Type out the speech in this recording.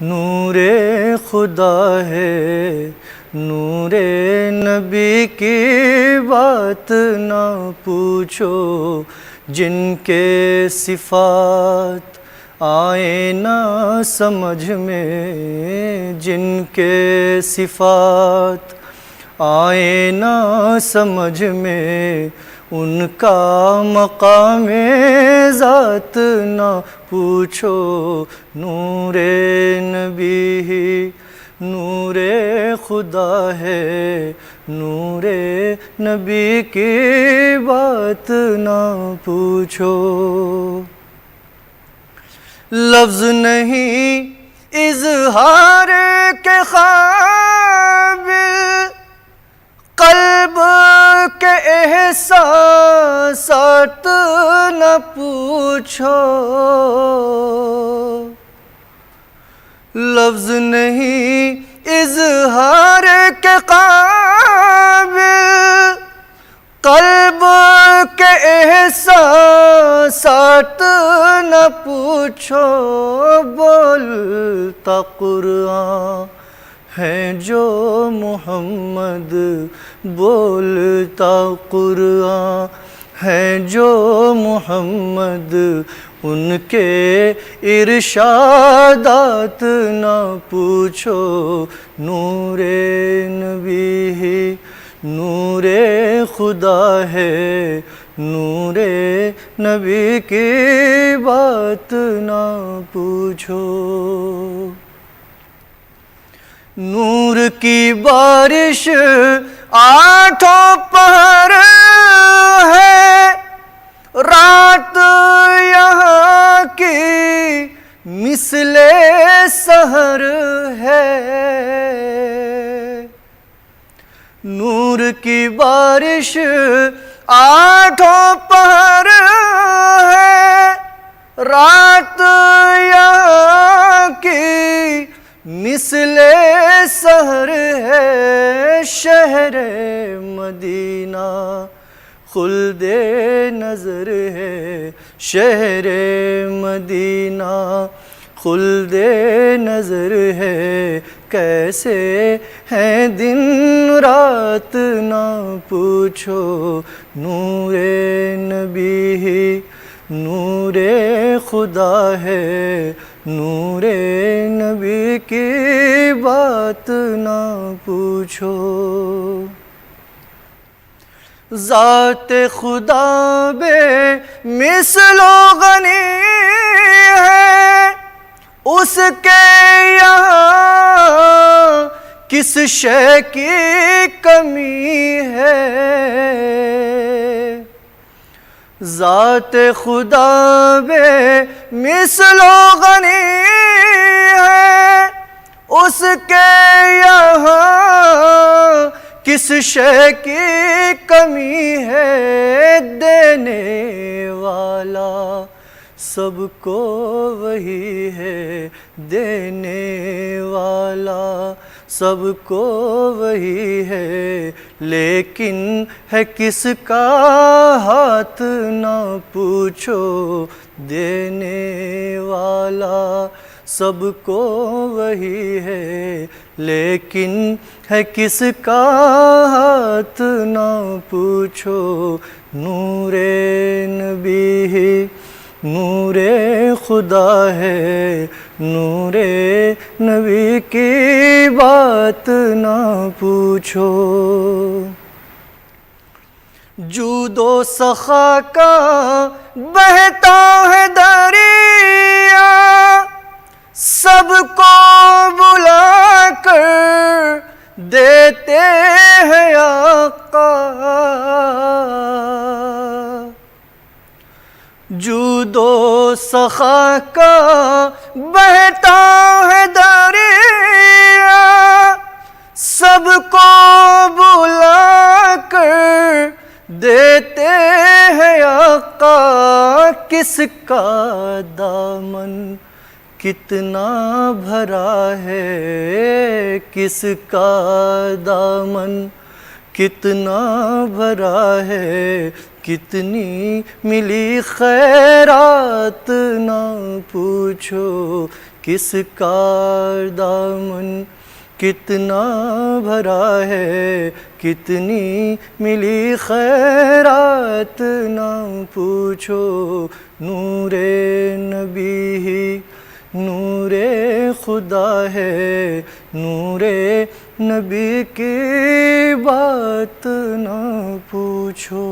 نور خدا ہے، نور نبی کی بات نہ پوچھو، جن کے صفات آئے نہ سمجھ میں، جن کے صفات آئے نہ سمجھ میں، ان کا مقام ذات نہ پوچھو۔ نور نبی ہی نور خدا ہے، نور نبی کی بات نہ پوچھو۔ لفظ نہیں اظہار کے قابل، قلب کے احساسات نہ پوچھو۔ لفظ نہیں اظہار کے قابل، قلب کے احساسات نہ پوچھو۔ بولتا قرآن ہے جو محمد، بولتا قرآن ہے جو محمد، ان کے ارشادات نہ پوچھو۔ نور نبی ہی نور خدا ہے، نور نبی کی بات نہ پوچھو۔ نور کی بارش آٹھوں پہر ہے، رات یہاں کی مثل سحر ہے۔ نور کی بارش آٹھوں پہر ہے، رات یہاں کی مثل سحر ہے۔ شہر مدینہ خلد نظر ہے، شہر مدینہ خلد نظر ہے۔ کیسے ہیں دن رات نہ پوچھو۔ نور نبی ہی نور خدا ہے، نور نبی کی بات نہ پوچھو۔ ذات خدا بے مثل و غنی ہے، اس کے یہاں کس شے کی کمی ہے۔ ذات خدا بے مثل و غنی ہے، اس کے یہاں کس شے کی کمی ہے۔ دینے والا سب کو وہی ہے، دینے والا سب کو وہی ہے، لیکن ہے کس کا ہاتھ نہ پوچھو۔ دینے والا سب کو وہی ہے، لیکن ہے کس کا ہاتھ نہ پوچھو۔ نور نبی ہی نور خدا ہے، نور نبی کی بات نہ پوچھو۔ جود و سخا کا بہتا ہے دریا، سب کو بلا کر دیتے ہیں آقا۔ جود و سخا کا بہتا ہے دریا، سب کو بلا کر دیتے ہیں آقا۔ کس کا دامن کتنا بھرا ہے، کس کا دامن کتنا بھرا ہے، کتنی ملی خیرات نہ پوچھو، کس کا دامن کتنا بھرا ہے، کتنی ملی خیرات نہ پوچھو، نور نبی ہی نور خدا ہے، نور نبی کی بات نہ پوچھو۔